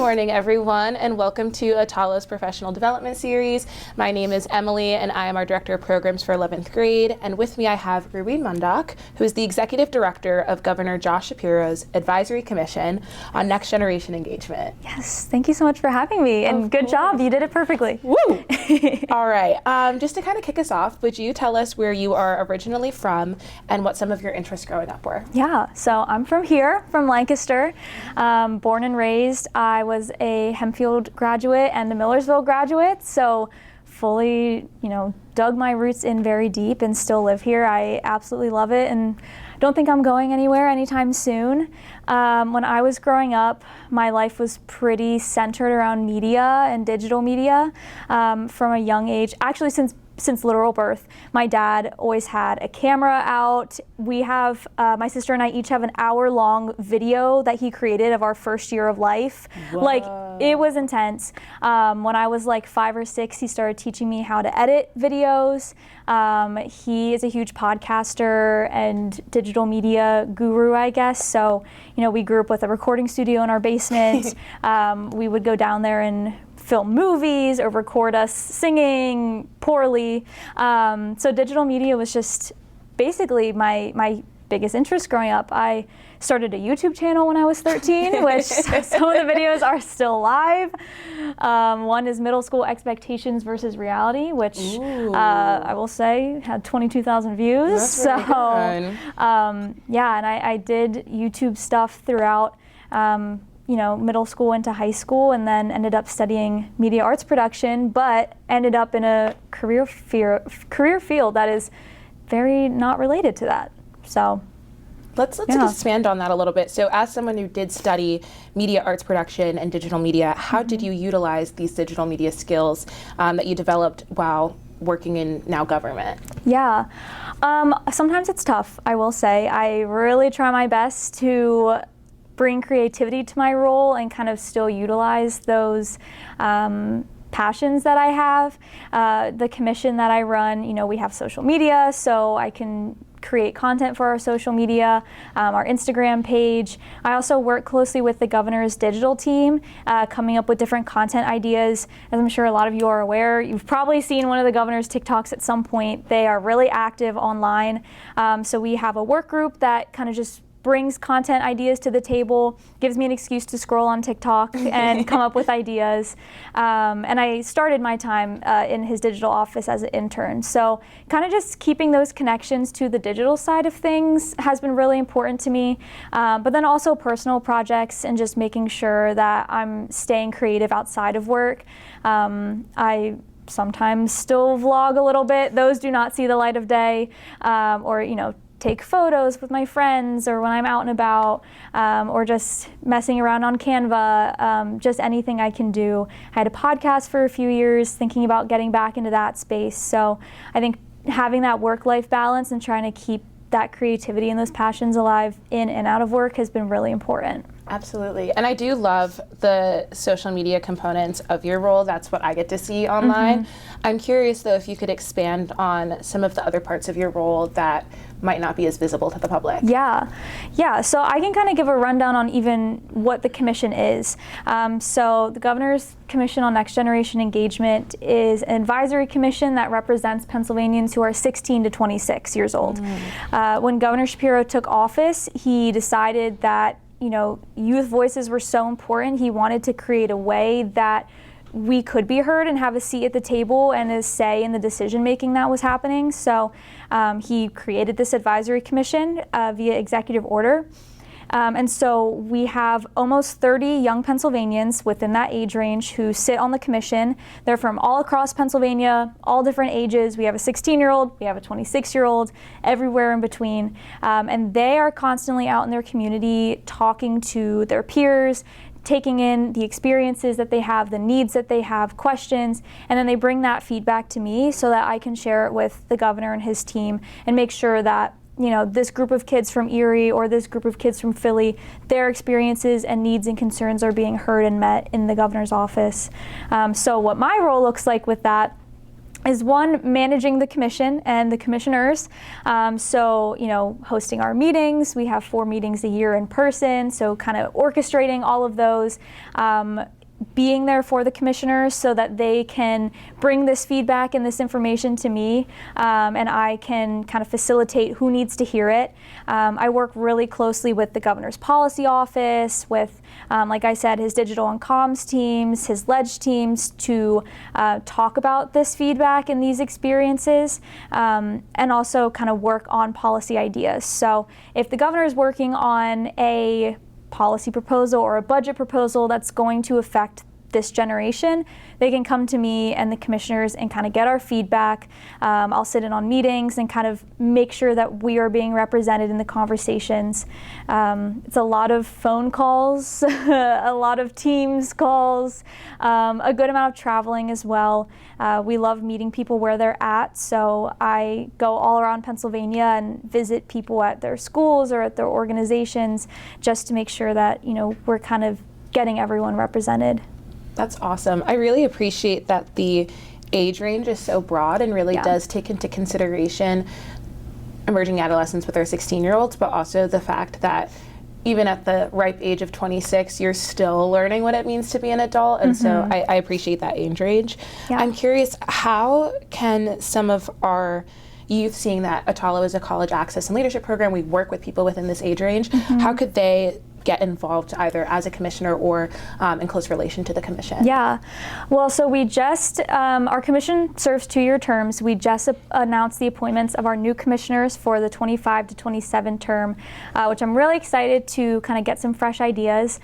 morning, everyone, and welcome to Attollo's Professional Development Series. My name is Emily, and I am our Director of Programs for 11th grade. And with me, I have Mundok, who is the Executive Director of Governor Josh Shapiro's Advisory Commission on Next Generation Engagement. Yes, thank you so much for having me, and good job, you did it perfectly. Woo! All right, just to kind of kick us off, would you tell us where you are originally from and what some of your interests growing up were? Yeah, so I'm from here, from Lancaster, born and raised. I was a Hempfield graduate and a Millersville graduate, so fully, dug my roots in very deep and still live here. I absolutely love it and don't think I'm going anywhere anytime soon. When I was growing up, my life was pretty centered around media and digital media from a young age. Actually, since literal birth, my dad always had a camera out. We have, my sister and I each have an hour-long video that he created of our first year of life. Whoa. Like, it was intense. When I was like 5 or 6, he started teaching me how to edit videos. He is a huge podcaster and digital media guru, I guess. So, we grew up with a recording studio in our basement. We would go down there and film movies or record us singing poorly. So digital media was just basically my biggest interest growing up. I started a YouTube channel when I was 13, which some of the videos are still live. One is Middle School Expectations versus Reality, which I will say had 22,000 views. That's really good. Yeah, and I did YouTube stuff throughout middle school into high school, and then ended up studying media arts production, but ended up in a career field that is very not related to that. So let's expand on that a little bit. So as someone who did study media arts production and digital media, how did you utilize these digital media skills that you developed while working in now government? Yeah, sometimes it's tough, I will say. I really try my best to bring creativity to my role and kind of still utilize those passions that I have. The commission that I run, we have social media, so I can create content for our social media, our Instagram page. I also work closely with the governor's digital team, coming up with different content ideas. As I'm sure a lot of you are aware, you've probably seen one of the governor's TikToks at some point. They are really active online. So we have a work group that kind of just brings content ideas to the table, gives me an excuse to scroll on TikTok and come up with ideas. And I started my time in his digital office as an intern. So kind of just keeping those connections to the digital side of things has been really important to me. But then also personal projects and just making sure that I'm staying creative outside of work. I sometimes still vlog a little bit. Those do not see the light of day, or take photos with my friends or when I'm out and about, or just messing around on Canva, just anything I can do. I had a podcast for a few years, thinking about getting back into that space. So I think having that work-life balance and trying to keep that creativity and those passions alive in and out of work has been really important. Absolutely. And I do love the social media components of your role. That's what I get to see online. I'm curious, though, if you could expand on some of the other parts of your role that might not be as visible to the public. Yeah. So I can kind of give a rundown on even what the commission is. So the Governor's Commission on Next Generation Engagement is an advisory commission that represents Pennsylvanians who are 16 to 26 years old. When Governor Shapiro took office, he decided that youth voices were so important. He wanted to create a way that we could be heard and have a seat at the table and a say in the decision making that was happening. So he created this advisory commission via executive order. And so we have almost 30 young Pennsylvanians within that age range who sit on the commission. They're from all across Pennsylvania, all different ages. We have a 16-year-old, we have a 26-year-old, everywhere in between. And they are constantly out in their community talking to their peers, taking in the experiences that they have, the needs that they have, questions, and then they bring that feedback to me so that I can share it with the governor and his team and make sure that this group of kids from Erie or this group of kids from Philly, their experiences and needs and concerns are being heard and met in the governor's office. So what my role looks like with that is one, managing the commission and the commissioners. So, hosting our meetings. We have 4 meetings a year in person, so kind of orchestrating all of those. Being there for the commissioners so that they can bring this feedback and this information to me, and I can kind of facilitate who needs to hear it. I work really closely with the governor's policy office, with, like I said, his digital and comms teams, his ledge teams, to talk about this feedback and these experiences, and also kind of work on policy ideas. So if the governor is working on a policy proposal or a budget proposal that's going to affect this generation, they can come to me and the commissioners and kind of get our feedback. I'll sit in on meetings and kind of make sure that we are being represented in the conversations. It's a lot of phone calls, a lot of Teams calls, a good amount of traveling as well. We love meeting people where they're at, so I go all around Pennsylvania and visit people at their schools or at their organizations just to make sure that, we're kind of getting everyone represented. That's awesome. I really appreciate that the age range is so broad and really does take into consideration emerging adolescents with our 16-year-olds, but also the fact that even at the ripe age of 26, you're still learning what it means to be an adult. And so I appreciate that age range. Yeah. I'm curious, how can some of our youth, seeing that Attollo is a college access and leadership program, we work with people within this age range, how could they get involved either as a commissioner or in close relation to the commission? Yeah, well, so we just, our commission serves 2-year terms. We just announced the appointments of our new commissioners for the 25 to 27 term, which I'm really excited to kind of get some fresh ideas.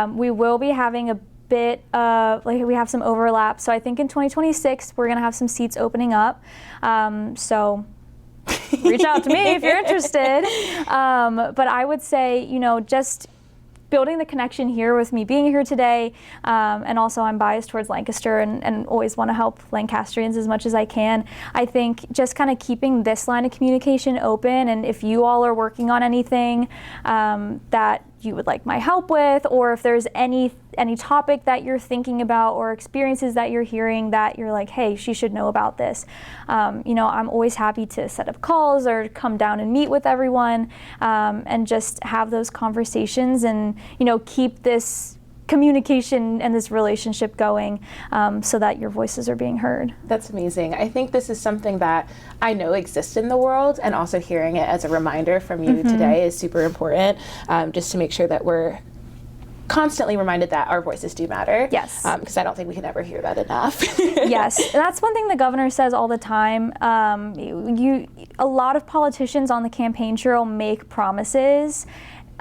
We will be having a bit of, we have some overlap. So I think in 2026, we're gonna have some seats opening up. So reach out to me if you're interested. But I would say, just building the connection here with me being here today, and also I'm biased towards Lancaster and always want to help Lancastrians as much as I can. I think just kind of keeping this line of communication open, and if you all are working on anything that you would like my help with, or if there's any topic that you're thinking about or experiences that you're hearing that you're like, hey, she should know about this. I'm always happy to set up calls or come down and meet with everyone, and just have those conversations and, keep this communication and this relationship going, so that your voices are being heard. That's amazing. I think this is something that I know exists in the world, and also hearing it as a reminder from you today is super important, just to make sure that we're constantly reminded that our voices do matter. Yes. Because I don't think we can ever hear that enough. Yes, and that's one thing the governor says all the time. A lot of politicians on the campaign trail make promises,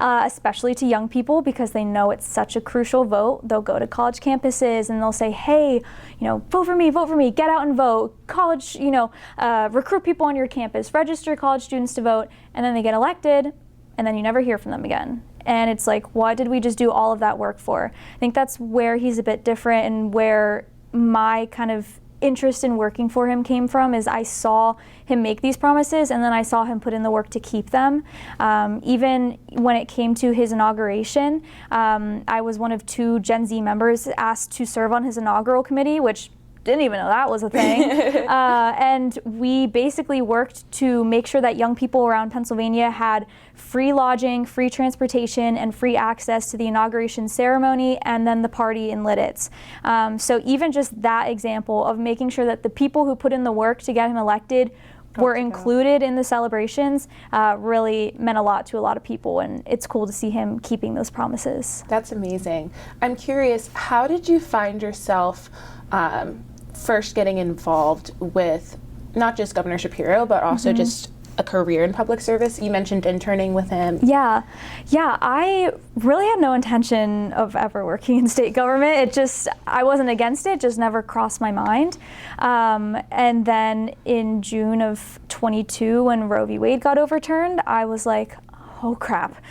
especially to young people, because they know it's such a crucial vote. They'll go to college campuses and they'll say, hey, vote for me, get out and vote. College, recruit people on your campus, register college students to vote, and then they get elected, and then you never hear from them again. And it's like, what did we just do all of that work for? I think that's where he's a bit different, and where my kind of interest in working for him came from, is I saw him make these promises, and then I saw him put in the work to keep them. Even when it came to his inauguration, I was one of 2 Gen Z members asked to serve on his inaugural committee, which didn't even know that was a thing. And we basically worked to make sure that young people around Pennsylvania had free lodging, free transportation, and free access to the inauguration ceremony and then the party in Lidditz. So even just that example of making sure that the people who put in the work to get him elected were included in the celebrations really meant a lot to a lot of people, and it's cool to see him keeping those promises. That's amazing. I'm curious, how did you find yourself first getting involved with not just Governor Shapiro, but also just a career in public service? You mentioned interning with him. Yeah, I really had no intention of ever working in state government. I wasn't against it, just never crossed my mind. And then in June of 22, when Roe v. Wade got overturned, I was like, oh crap,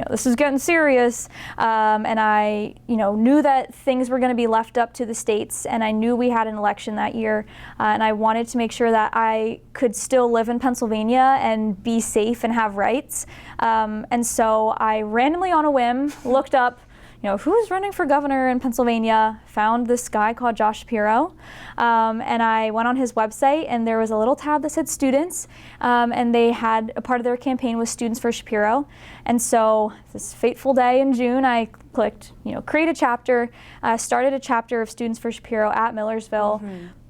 this is getting serious. And I, knew that things were going to be left up to the states, and I knew we had an election that year, and I wanted to make sure that I could still live in Pennsylvania and be safe and have rights. And so I randomly on a whim looked up, who's running for governor in Pennsylvania, found this guy called Josh Shapiro, and I went on his website, and there was a little tab that said students, and they had a part of their campaign was Students for Shapiro. And so this fateful day in June, I clicked, create a chapter, started a chapter of Students for Shapiro at Millersville.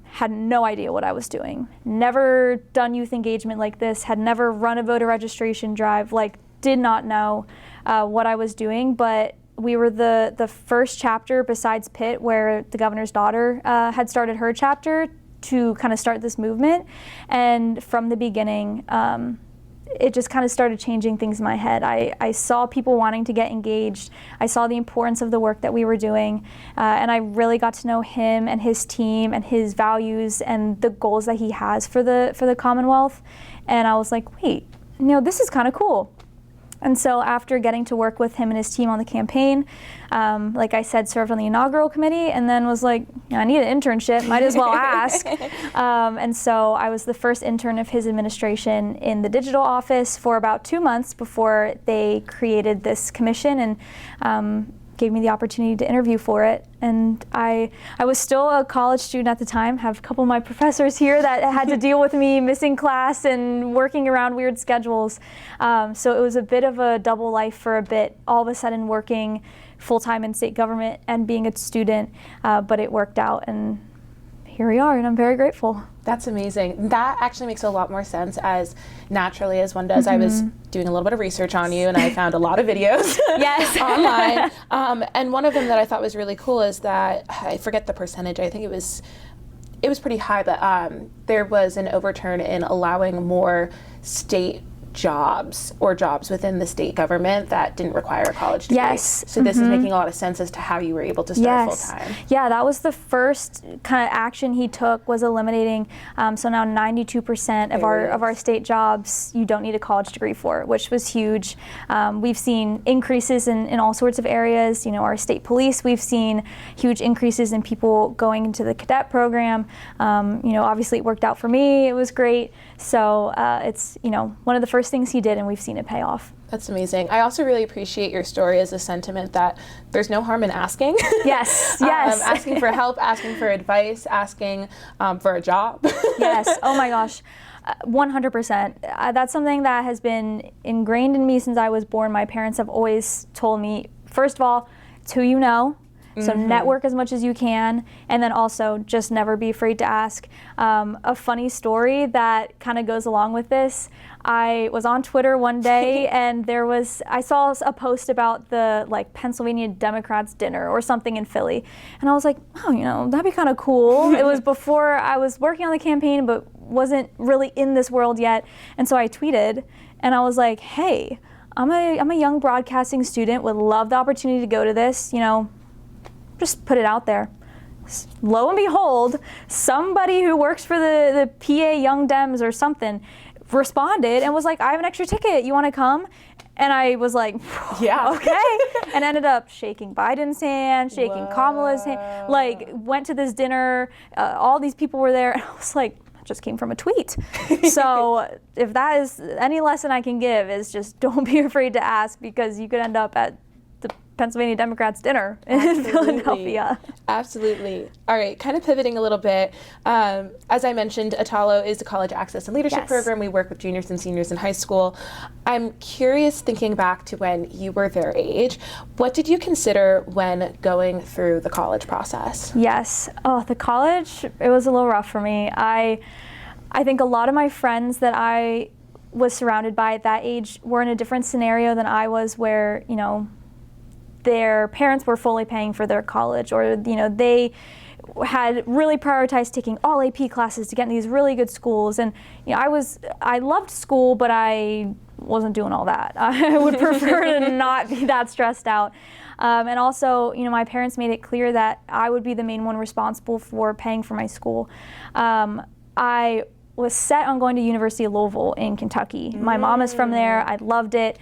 Had no idea what I was doing. Never done youth engagement like this, had never run a voter registration drive, did not know what I was doing, but we were the first chapter besides Pitt where the governor's daughter had started her chapter to kind of start this movement. And from the beginning, it just kind of started changing things in my head. I saw people wanting to get engaged. I saw the importance of the work that we were doing, and I really got to know him and his team and his values and the goals that he has for the Commonwealth. And I was like, wait, this is kind of cool. And so after getting to work with him and his team on the campaign, like I said, served on the inaugural committee, and then was like, I need an internship, might as well ask. And so I was the first intern of his administration in the digital office for about 2 months before they created this commission and gave me the opportunity to interview for it. And I was still a college student at the time, have a couple of my professors here that had to deal with me missing class and working around weird schedules. So it was a bit of a double life for a bit, all of a sudden working full-time in state government and being a student, but it worked out, and here we are, and I'm very grateful. That's amazing. That actually makes a lot more sense as naturally as one does. I was doing a little bit of research on you, and I found a lot of videos yes. online. And one of them that I thought was really cool is that, I forget the percentage, I think it was pretty high, but there was an overturn in allowing more state jobs or jobs within the state government that didn't require a college degree. Yes. So this is making a lot of sense as to how you were able to start full time. Yeah, that was the first kind of action he took, was eliminating. So now 92% of our state jobs you don't need a college degree for, which was huge. We've seen increases in all sorts of areas. Our state police, we've seen huge increases in people going into the cadet program. Obviously it worked out for me. It was great. So it's, one of the first things he did, and we've seen it pay off. That's amazing. I also really appreciate your story as a sentiment that there's no harm in asking. Yes, yes. Asking for help, asking for advice, asking for a job. Yes, oh my gosh. 100%. That's something that has been ingrained in me since I was born. My parents have always told me, first of all, it's who you know. So network as much as you can, and then also just never be afraid to ask. A funny story that kind of goes along with this, I was on Twitter one day and I saw a post about the Pennsylvania Democrats dinner or something in Philly, and I was like, oh, that'd be kind of cool. It was before I was working on the campaign but wasn't really in this world yet, and so I tweeted and I was like, hey, I'm a young broadcasting student, would love the opportunity to go to this, just put it out there. Lo and behold, somebody who works for the PA Young Dems or something responded and was like, I have an extra ticket, you want to come? And I was like, yeah, okay. And ended up shaking Biden's hand, shaking Kamala's hand, went to this dinner, all these people were there, and I was like, that just came from a tweet. So if that is any lesson I can give, is just don't be afraid to ask, because you could end up at Pennsylvania Democrats dinner in Philadelphia. Absolutely. All right, kind of pivoting a little bit. As I mentioned, Attollo is a college access and leadership program. We work with juniors and seniors in high school. I'm curious, thinking back to when you were their age, what did you consider when going through the college process? Yes. Oh, the college, it was a little rough for me. I think a lot of my friends that I was surrounded by at that age were in a different scenario than I was, where, their parents were fully paying for their college, or they had really prioritized taking all AP classes to get in these really good schools. And I loved school, but I wasn't doing all that. I would prefer to not be that stressed out. And also, my parents made it clear that I would be the main one responsible for paying for my school. I was set on going to University of Louisville in Kentucky. My mom is from there. I loved it.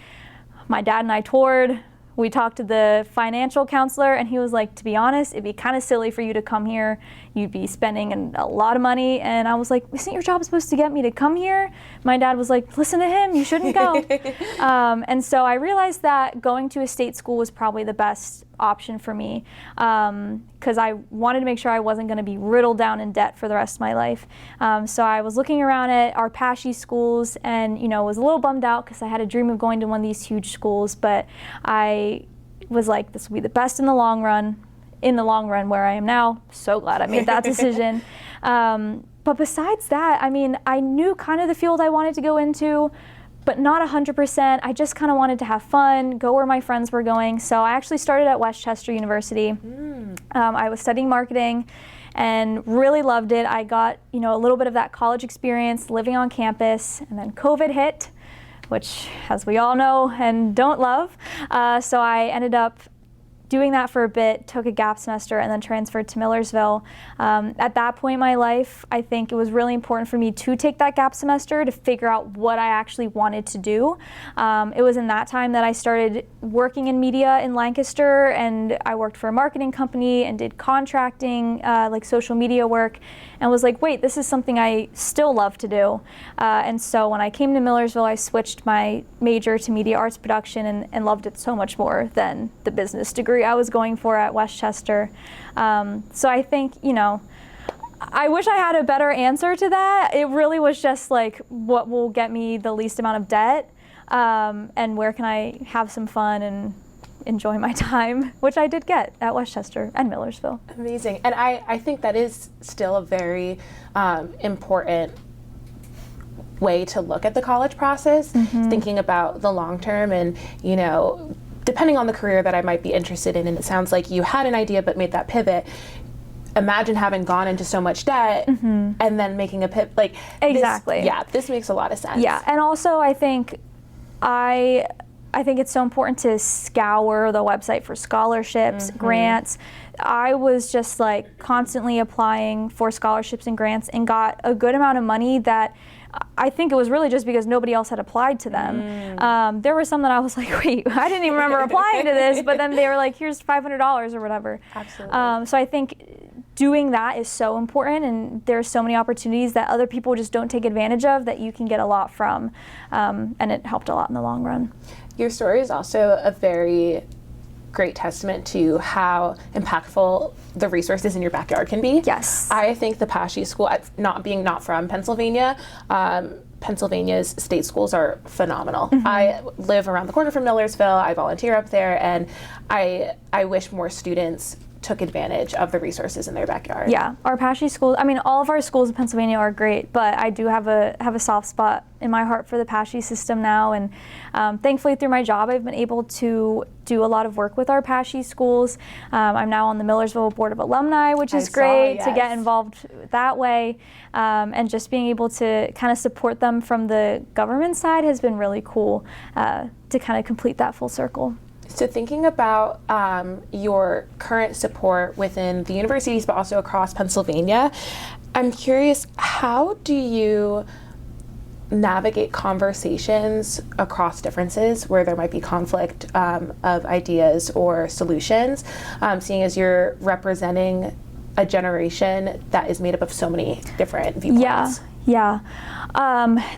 My dad and I toured. We talked to the financial counselor, and he was like, to be honest, it'd be kind of silly for you to come here. You'd be spending a lot of money. And I was like, isn't your job supposed to get me to come here? My dad was like, listen to him, you shouldn't go. And so I realized that going to a state school was probably the best option for me, because I wanted to make sure I wasn't going to be riddled down in debt for the rest of my life. So I was looking around at our PASHE schools and, was a little bummed out because I had a dream of going to one of these huge schools, but I was like, this will be the best in the long run. In the long run, where I am now, so glad I made that decision. But besides that, I mean, I knew kind of the field I wanted to go into, but not 100%. I just kind of wanted to have fun, go where my friends were going. So I actually started at Westchester University. I was studying marketing and really loved it. I got, a little bit of that college experience living on campus, and then COVID hit, which, as we all know and don't love. So I ended up doing that for a bit, took a gap semester, and then transferred to Millersville. At that point in my life, I think it was really important for me to take that gap semester to figure out what I actually wanted to do. It was in that time that I started working in media in Lancaster, and I worked for a marketing company and did contracting, like social media work, and was like, wait, this is something I still love to do. And so when I came to Millersville, I switched my major to media arts production and loved it so much more than the business degree I was going for at Westchester. So I think, I wish I had a better answer to that. It really was just like, what will get me the least amount of debt, and where can I have some fun and enjoy my time, which I did get at Westchester and Millersville. Amazing. And I think that is still a very important way to look at the college process, thinking about the long term and, depending on the career that I might be interested in, and it sounds like you had an idea but made that pivot. Imagine having gone into so much debt and then making a pivot. Like, exactly. This makes a lot of sense. Yeah, and also I think it's so important to scour the website for scholarships, grants. I was just like constantly applying for scholarships and grants and got a good amount of money that I think it was really just because nobody else had applied to them. There were some that I was like, wait, I didn't even remember applying to this, but then they were like, here's $500 or whatever. Absolutely. So I think doing that is so important, and there's so many opportunities that other people just don't take advantage of that you can get a lot from, and it helped a lot in the long run. Your story is also a very great testament to how impactful the resources in your backyard can be. Yes. I think the PASHE school, not from Pennsylvania, Pennsylvania's state schools are phenomenal. I live around the corner from Millersville. I volunteer up there, and I wish more students took advantage of the resources in their backyard. Yeah, our PASHE schools, I mean, all of our schools in Pennsylvania are great, but I do have a soft spot in my heart for the PASHE system now, and thankfully through my job I've been able to do a lot of work with our PASHE schools. I'm now on the Millersville Board of Alumni, which is great to get involved that way, and just being able to kind of support them from the government side has been really cool, to kind of complete that full circle. So thinking about your current support within the universities, but also across Pennsylvania, I'm curious, how do you navigate conversations across differences where there might be conflict of ideas or solutions, seeing as you're representing a generation that is made up of so many different viewpoints? Yeah.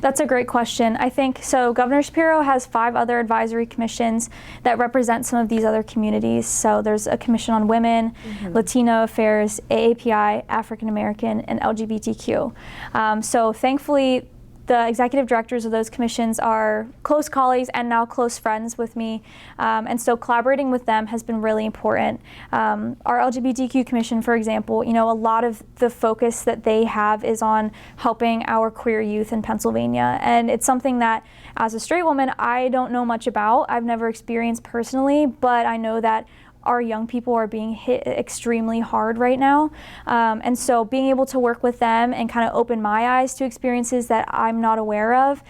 That's a great question. I think, so Governor Shapiro has 5 other advisory commissions that represent some of these other communities. So there's a commission on women, Latino affairs, AAPI, African American, and LGBTQ. So thankfully, the executive directors of those commissions are close colleagues and now close friends with me, and so collaborating with them has been really important. Our LGBTQ commission, for example, a lot of the focus that they have is on helping our queer youth in Pennsylvania, and it's something that as a straight woman I don't know much about. I've never experienced personally, but I know that our young people are being hit extremely hard right now. And so being able to work with them and kind of open my eyes to experiences that I'm not aware of,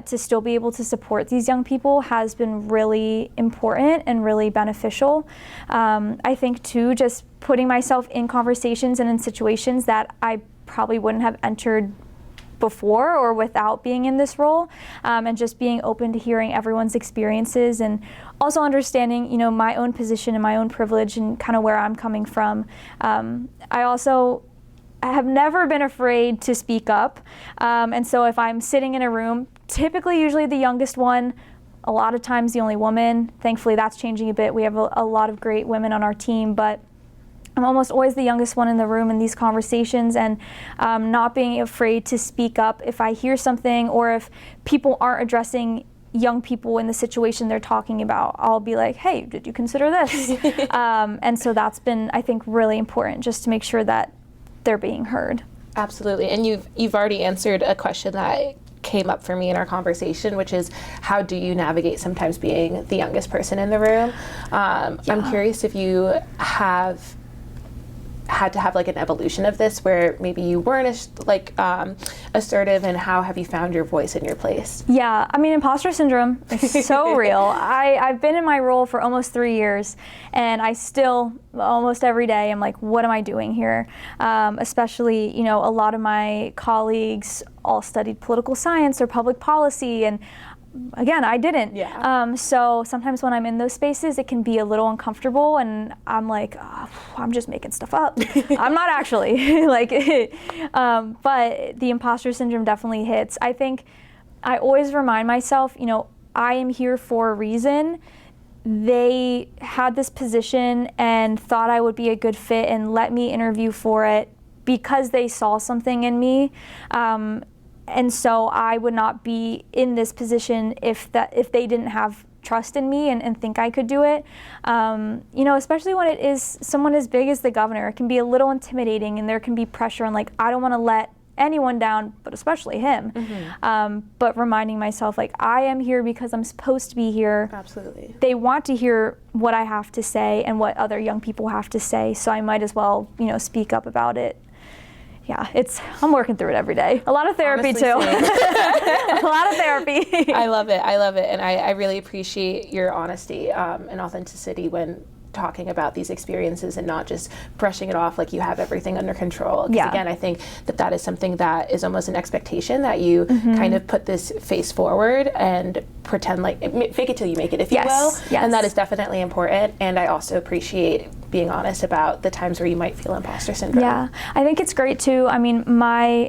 to still be able to support these young people has been really important and really beneficial. I think too, just putting myself in conversations and in situations that I probably wouldn't have entered before or without being in this role, and just being open to hearing everyone's experiences and also understanding, my own position and my own privilege and kind of where I'm coming from. I have never been afraid to speak up, and so if I'm sitting in a room, typically usually the youngest one, a lot of times the only woman. Thankfully, that's changing a bit. We have a lot of great women on our team, but I'm almost always the youngest one in the room in these conversations, and not being afraid to speak up if I hear something or if people aren't addressing young people in the situation they're talking about. I'll be like, hey, did you consider this? And so that's been, I think, really important, just to make sure that they're being heard. Absolutely. And you've already answered a question that came up for me in our conversation, which is, how do you navigate sometimes being the youngest person in the room? I'm curious if you have had to have like an evolution of this where maybe you weren't assertive, and how have you found your voice and your place? Yeah, I mean, imposter syndrome is so real. I've been in my role for almost 3 years, and I still, almost every day, I'm like, what am I doing here? Especially, you know, a lot of my colleagues all studied political science or public policy, and again, I didn't. Yeah. So sometimes when I'm in those spaces, it can be a little uncomfortable, and I'm like, oh, I'm just making stuff up. I'm not actually. But the imposter syndrome definitely hits. I think I always remind myself, you know, I am here for a reason. They had this position and thought I would be a good fit and let me interview for it because they saw something in me. And so I would not be in this position if they didn't have trust in me and think I could do it. You know, especially when it is someone as big as the governor, it can be a little intimidating, and there can be pressure on, like, I don't want to let anyone down, but especially him. Mm-hmm. But reminding myself, like, I am here because I'm supposed to be here. Absolutely. They want to hear what I have to say and what other young people have to say, so I might as well, you know, speak up about it. Yeah, I'm working through it every day. A lot of therapy. Honestly, too. A lot of therapy. I love it. And I really appreciate your honesty and authenticity when talking about these experiences and not just brushing it off like you have everything under control. Because again, I think that is something that is almost an expectation, that you kind of put this face forward and pretend like, fake it till you make it, if you will. Yes. And that is definitely important. And I also appreciate being honest about the times where you might feel imposter syndrome. Yeah, I think it's great too. I mean,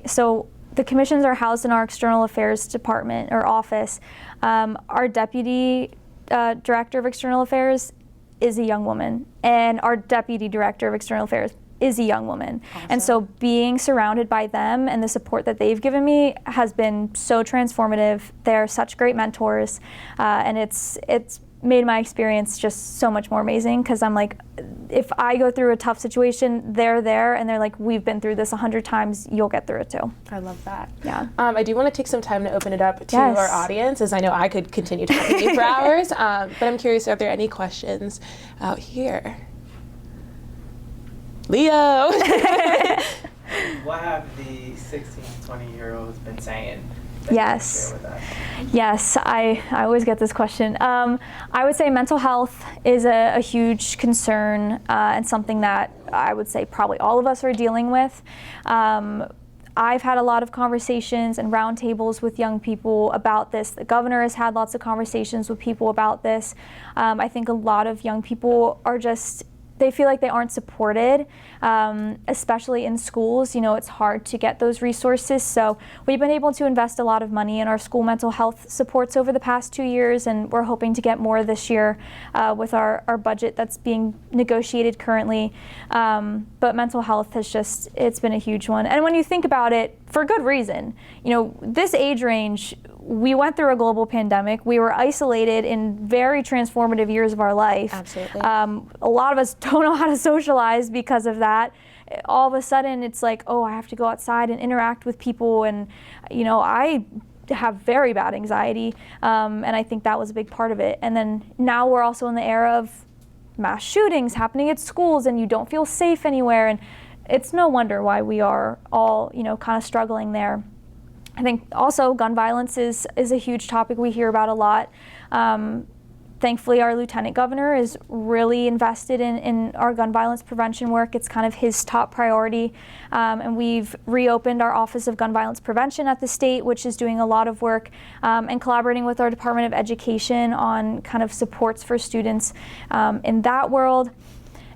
so the commissions are housed in our external affairs department or office. Our deputy director of external affairs is a young woman, and our deputy director of external affairs is a young woman. Awesome. And so being surrounded by them and the support that they've given me has been so transformative. They're such great mentors, and it's made my experience just so much more amazing, because I'm like, if I go through a tough situation, they're there and they're like, we've been through this 100 times, you'll get through it too. I love that. Yeah. I do want to take some time to open it up to our audience, as I know I could continue talking to you for hours, but I'm curious, are there any questions out here? Leo! What have the 16 to 20-year-olds been saying? Yes. Yes, I always get this question. I would say mental health is a huge concern and something that I would say probably all of us are dealing with. I've had a lot of conversations and roundtables with young people about this. The governor has had lots of conversations with people about this. I think a lot of young people are they feel like they aren't supported, especially in schools. You know, it's hard to get those resources. So we've been able to invest a lot of money in our school mental health supports over the past 2 years, and we're hoping to get more this year with our budget that's being negotiated currently. But mental health it's been a huge one. And when you think about it, for good reason. You know, this age range, we went through a global pandemic. We were isolated in very transformative years of our life. Absolutely. A lot of us don't know how to socialize because of that. All of a sudden, it's like, oh, I have to go outside and interact with people. And, you know, I have very bad anxiety, and I think that was a big part of it. And then now we're also in the era of mass shootings happening at schools, and you don't feel safe anywhere. And it's no wonder why we are all, you know, kind of struggling there. I think also gun violence is a huge topic we hear about a lot. Thankfully, our lieutenant governor is really invested in our gun violence prevention work. It's kind of his top priority. And we've reopened our Office of Gun Violence Prevention at the state, which is doing a lot of work and collaborating with our Department of Education on kind of supports for students in that world.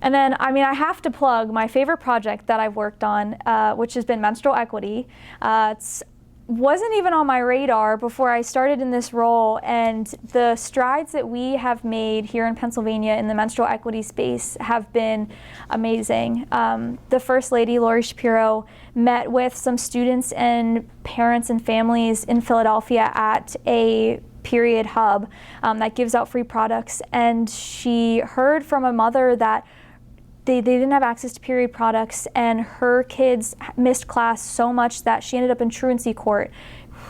And then, I mean, I have to plug my favorite project that I've worked on, which has been menstrual equity. It's wasn't even on my radar before I started in this role, and the strides that we have made here in Pennsylvania in the menstrual equity space have been amazing. The First Lady, Lori Shapiro, met with some students and parents and families in Philadelphia at a period hub that gives out free products, and she heard from a mother that they didn't have access to period products, and her kids missed class so much that she ended up in truancy court.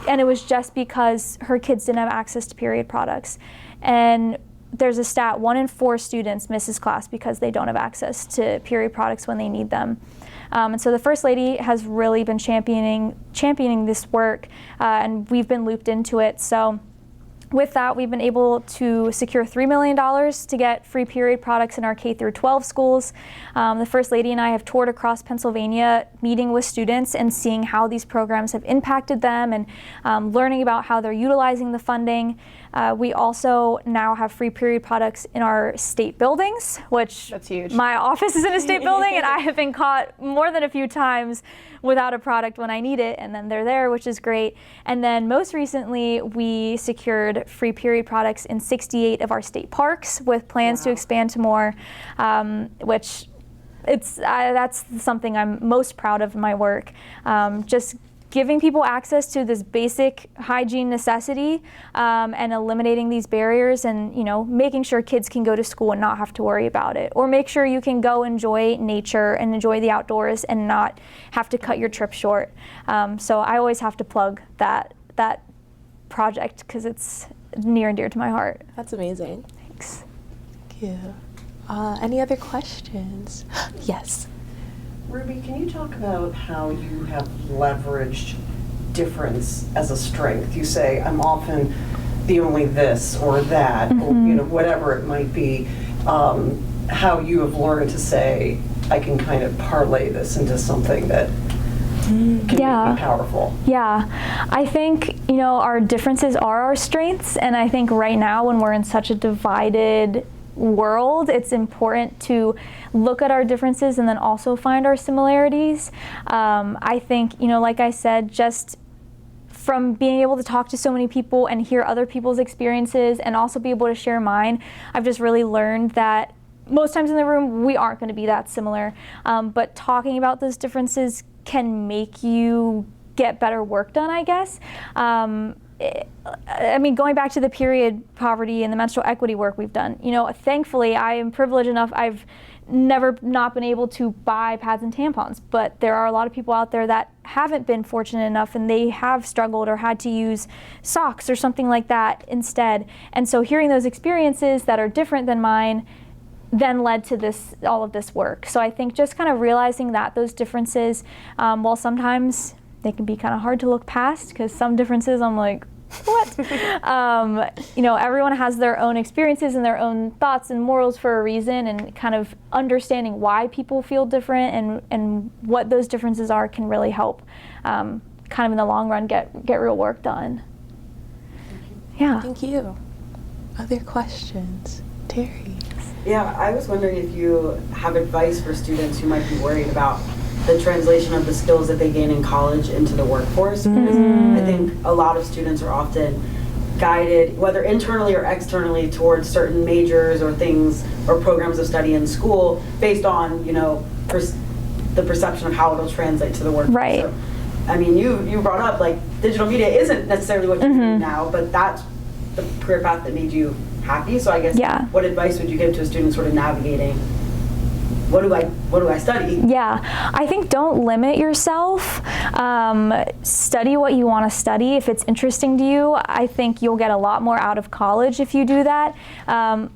And it was just because her kids didn't have access to period products. And there's a stat, 1 in 4 students misses class because they don't have access to period products when they need them. And so the First Lady has really been championing this work, and we've been looped into it. So with that, we've been able to secure $3 million to get free period products in our K through 12 schools. The First Lady and I have toured across Pennsylvania, meeting with students and seeing how these programs have impacted them, and learning about how they're utilizing the funding. We also now have free period products in our state buildings, which that's huge. My office is in a state building, and I have been caught more than a few times without a product when I need it, and then they're there, which is great. And then most recently, we secured free period products in 68 of our state parks, with plans to expand to more, which that's something I'm most proud of in my work. Just giving people access to this basic hygiene necessity, and eliminating these barriers, and making sure kids can go to school and not have to worry about it, or make sure you can go enjoy nature and enjoy the outdoors and not have to cut your trip short. So I always have to plug that project because it's near and dear to my heart. That's amazing. Thanks. Thank you. Any other questions? Yes. Ruby, can you talk about how you have leveraged difference as a strength? You say, I'm often the only this or that, or whatever it might be. How you have learned to say, I can kind of parlay this into something that can make me powerful. Yeah, I think, our differences are our strengths, and I think right now when we're in such a divided world, it's important to look at our differences and then also find our similarities. I think, like I said, just from being able to talk to so many people and hear other people's experiences and also be able to share mine, I've just really learned that most times in the room, we aren't going to be that similar. But talking about those differences can make you get better work done, I guess. Going back to the period poverty and the menstrual equity work we've done, thankfully I am privileged enough, I've never not been able to buy pads and tampons, but there are a lot of people out there that haven't been fortunate enough, and they have struggled or had to use socks or something like that instead. And so hearing those experiences that are different than mine then led to all of this work. So I think just kind of realizing that those differences, while sometimes they can be kind of hard to look past, because some differences I'm like, what? Everyone has their own experiences and their own thoughts and morals for a reason, and kind of understanding why people feel different and what those differences are can really help kind of in the long run get real work done. Yeah. Thank you. Other questions? Terry? Yeah, I was wondering if you have advice for students who might be worried about the translation of the skills that they gain in college into the workforce. Because I think a lot of students are often guided, whether internally or externally, towards certain majors or things or programs of study in school based on, the perception of how it'll translate to the workforce. Right. So, you brought up, like, digital media isn't necessarily what you do now, but that's the career path that made you happy. So I guess, what advice would you give to a student sort of navigating, what do I study? Yeah, I think don't limit yourself. Study what you want to study. If it's interesting to you, I think you'll get a lot more out of college if you do that.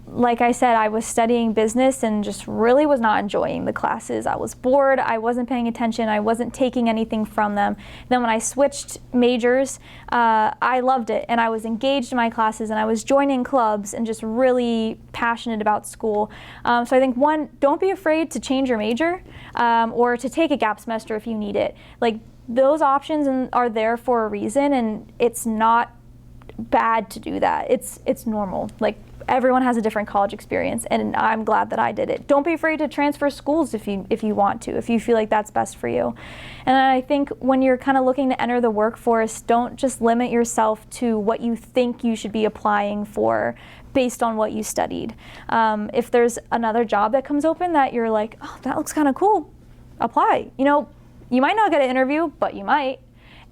Like I said, I was studying business and just really was not enjoying the classes. I was bored, I wasn't paying attention, I wasn't taking anything from them. Then when I switched majors, I loved it, and I was engaged in my classes, and I was joining clubs and just really passionate about school. So I think, one, don't be afraid to change your major, or to take a gap semester if you need it. Like, those options are there for a reason, and it's not bad to do that. It's normal. Like, everyone has a different college experience, and I'm glad that I did it. Don't be afraid to transfer schools if you want to, if you feel like that's best for you. And I think when you're kind of looking to enter the workforce, don't just limit yourself to what you think you should be applying for based on what you studied. If there's another job that comes open that you're like, oh, that looks kind of cool, apply. You know, you might not get an interview, but you might,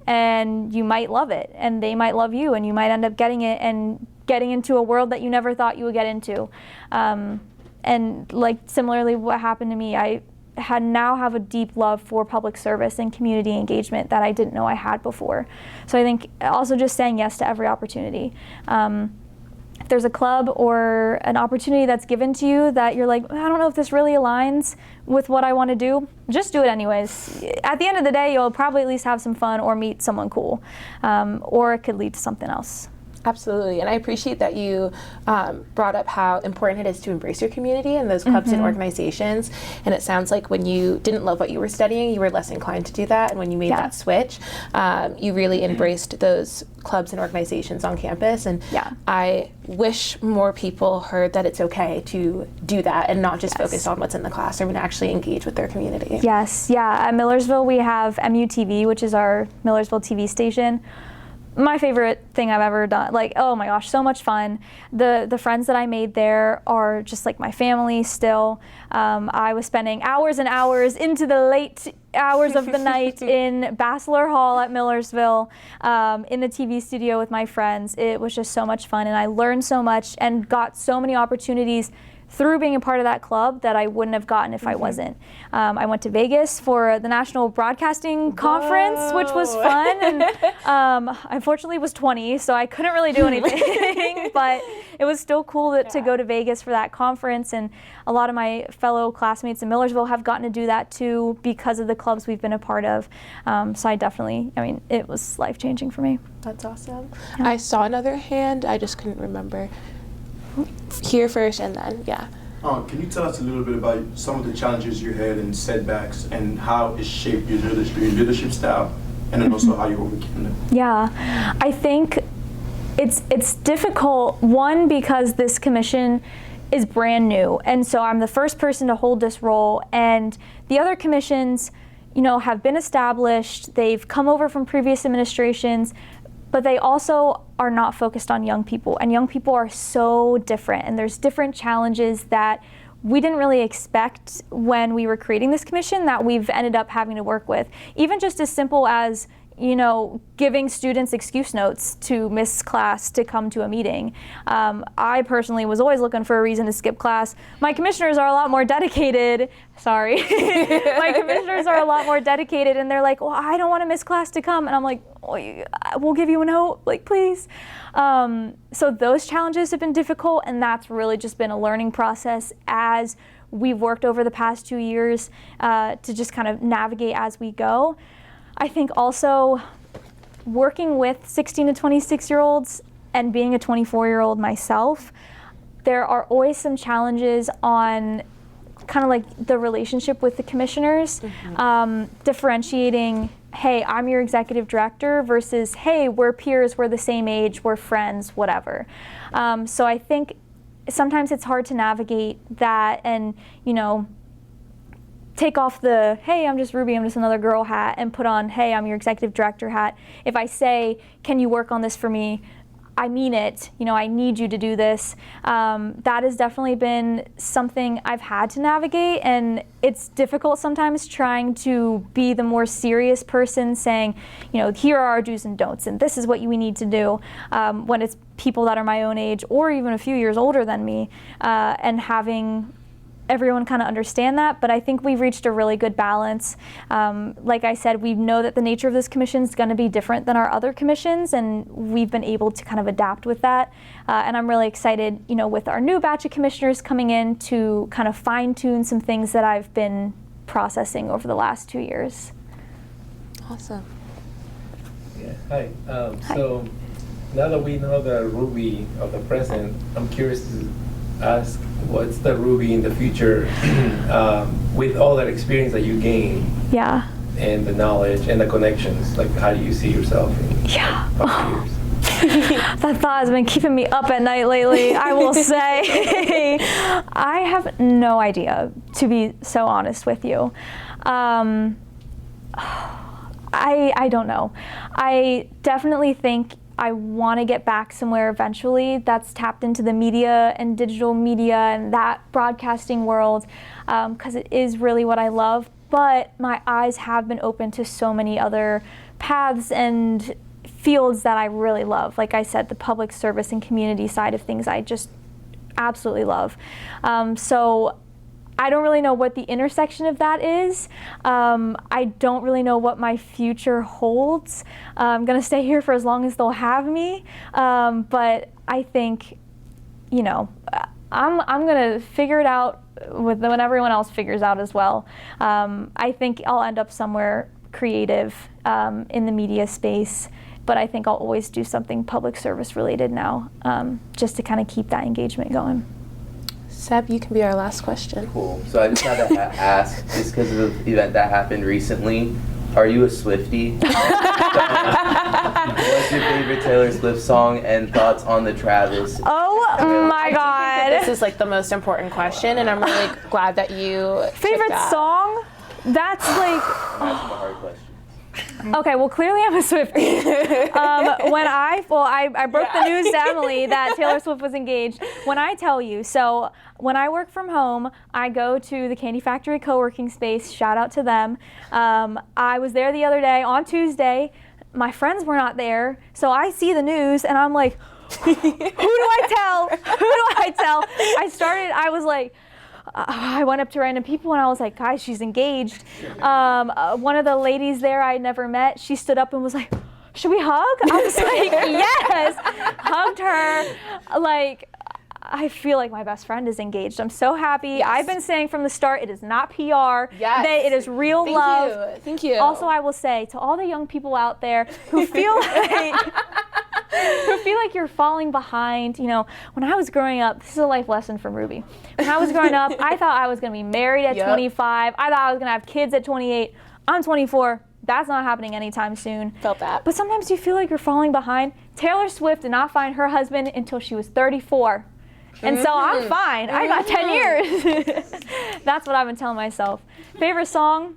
and you might love it, and they might love you, and you might end up getting it and getting into a world that you never thought you would get into. And like similarly what happened to me, I now have a deep love for public service and community engagement that I didn't know I had before. So I think also just saying yes to every opportunity. If there's a club or an opportunity that's given to you that you're like, I don't know if this really aligns with what I want to do, just do it anyways. At the end of the day, you'll probably at least have some fun or meet someone cool, or it could lead to something else. Absolutely, and I appreciate that you brought up how important it is to embrace your community and those clubs and organizations. And it sounds like when you didn't love what you were studying, you were less inclined to do that. And when you made that switch, you really embraced those clubs and organizations on campus. And I wish more people heard that it's okay to do that and not just focus on what's in the classroom and actually engage with their community. Yes, At Millersville, we have MUTV, which is our Millersville TV station. My favorite thing I've ever done. Like, oh my gosh, so much fun. The friends that I made there are just like my family still. I was spending hours and hours into the late hours of the night in Bachelor Hall at Millersville, in the TV studio with my friends. It was just so much fun, and I learned so much and got so many opportunities through being a part of that club that I wouldn't have gotten if I wasn't. I went to Vegas for the National Broadcasting Conference, which was fun, and unfortunately was 20, so I couldn't really do anything, but it was still cool to go to Vegas for that conference, and a lot of my fellow classmates in Millersville have gotten to do that too because of the clubs we've been a part of. So it was life-changing for me. That's awesome. I saw another hand, I just couldn't remember. Here first, and then, can you tell us a little bit about some of the challenges you had and setbacks and how it shaped your leadership style, and then also how you overcame them? Yeah, I think it's difficult, one, because this commission is brand new, and so I'm the first person to hold this role, and the other commissions, have been established, they've come over from previous administrations, but they also are not focused on young people, and young people are so different, and there's different challenges that we didn't really expect when we were creating this commission that we've ended up having to work with. Even just as simple as, giving students excuse notes to miss class to come to a meeting. I personally was always looking for a reason to skip class. My commissioners are a lot more dedicated. Sorry. My commissioners are a lot more dedicated, and they're like, well, I don't want to miss class to come. And I'm like, we'll give you a note, please. So those challenges have been difficult, and that's really just been a learning process as we've worked over the past 2 years to just kind of navigate as we go. I think also working with 16 to 26-year-olds and being a 24-year-old myself, there are always some challenges on kind of like the relationship with the commissioners, differentiating, hey, I'm your executive director versus, hey, we're peers, we're the same age, we're friends, whatever. So I think sometimes it's hard to navigate that and, take off the, hey, I'm just Ruby, I'm just another girl hat, and put on, hey, I'm your executive director hat. If I say, can you work on this for me, I mean it, I need you to do this. That has definitely been something I've had to navigate, and it's difficult sometimes trying to be the more serious person saying, here are our do's and don'ts, and this is what we need to do, when it's people that are my own age or even a few years older than me, and having everyone kind of understand that, but I think we've reached a really good balance. Like I said, we know that the nature of this commission is going to be different than our other commissions, and we've been able to kind of adapt with that. And I'm really excited, with our new batch of commissioners coming in to kind of fine-tune some things that I've been processing over the last 2 years. Awesome. Yeah. Hi. So now that we know the Ruby of the present, I'm curious to ask, what's the Ruby in the future with all that experience that you gain? Yeah. And the knowledge and the connections, like how do you see yourself in 5 years? That thought has been keeping me up at night lately, I will say. I have no idea, to be so honest with you. I don't know. I definitely think I want to get back somewhere eventually that's tapped into the media and digital media and that broadcasting world, because it is really what I love. But my eyes have been open to so many other paths and fields that I really love. Like I said, the public service and community side of things I just absolutely love. So I don't really know what the intersection of that is. I don't really know what my future holds. I'm gonna stay here for as long as they'll have me. But I think, you know, I'm gonna figure it out when everyone else figures out as well. I think I'll end up somewhere creative in the media space, but I think I'll always do something public service related now, just to kind of keep that engagement going. Seb, you can be our last question. Cool. So I just had to ask, just because of the event that happened recently, are you a Swiftie? What's your favorite Taylor Swift song and thoughts on the Travis? Oh my God. This is like the most important question, and I'm really glad that you Favorite song? That's like, That's a hard question. okay, well clearly I'm a Swiftie. When I broke the news to Emily that Taylor Swift was engaged. When I tell you, so when I work from home, I go to the Candy Factory co-working space, shout out to them. I was there the other day on Tuesday. My friends were not there, so I see the news and I'm like, who do I tell? Who do I tell? I was like, I went up to random people and I was like, guys, she's engaged. One of the ladies there I never met, she stood up and was like, should we hug? I was like, yes, hugged her. Like, I feel like my best friend is engaged. I'm so happy. Yes. I've been saying from the start, it is not PR. Yes. It is real love. Thank you. Also, I will say to all the young people out there who feel like you're falling behind. You know, when I was growing up, this is a life lesson from Ruby. When I was growing up, I thought I was going to be married at 25. I thought I was going to have kids at 28. I'm 24. That's not happening anytime soon. Felt that. But sometimes you feel like you're falling behind. Taylor Swift did not find her husband until she was 34. And so I'm fine. I got 10 years. That's what I've been telling myself. Favorite song?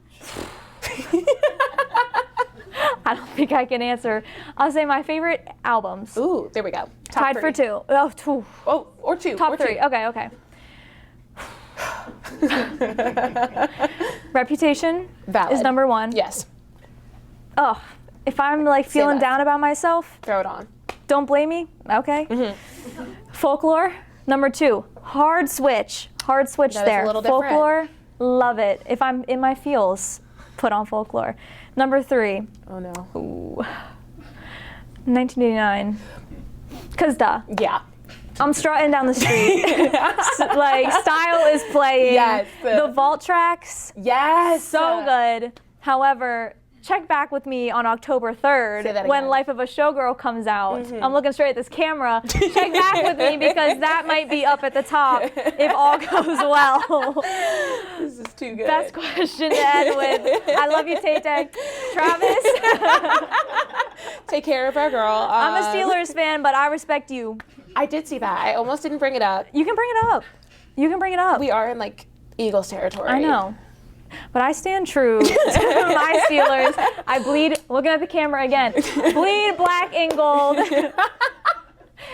I don't think I can answer. I'll say my favorite albums. Ooh, there we go. Top Tied three. for two. Oh, two. Oh, or two. Top or three. Two. Okay. Reputation Valid. is number one. Yes. Oh, if I'm like feeling less. down about myself, Throw it on. don't blame me. Okay. Mm-hmm. Folklore, number two. Hard switch That is there. a little different. Folklore, love it. If I'm in my feels, put on folklore. Number three. Oh no. Ooh. 1989. Cause duh. Yeah. I'm strutting down the street. Like, Style is playing. Yes. The vault tracks. Yes. So good. However, check back with me on October 3rd Say that when again. Life of a Showgirl comes out. I'm looking straight at this camera. Check back with me because that might be up at the top if all goes well. This is too good. Best question to end with. I love you, Tay-Tay. Travis? Take care of our girl. I'm a Steelers fan, but I respect you. I did see that. I almost didn't bring it up. You can bring it up. You can bring it up. We are in like Eagles territory. I know. But I stand true to my Steelers. I bleed, looking at the camera again, bleed black and gold.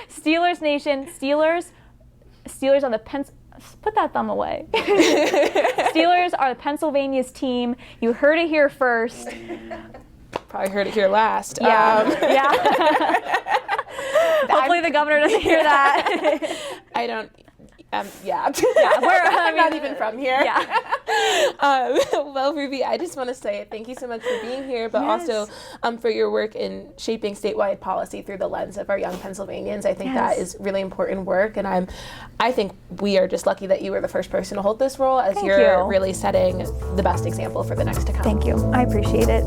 Steelers Nation, Steelers are the put that thumb away. Steelers are the Pennsylvania's team. You heard it here first. Probably heard it here last. Yeah. Hopefully the governor doesn't hear that. I don't. Yeah. Yeah, I'm not even from here. Yeah. Well, Ruby, I just want to say thank you so much for being here, but Yes. also for your work in shaping statewide policy through the lens of our young Pennsylvanians. I think Yes. that is really important work, and I think we are just lucky that you were the first person to hold this role, as Thank you're you. really setting the best example for the next to come. Thank you. I appreciate it.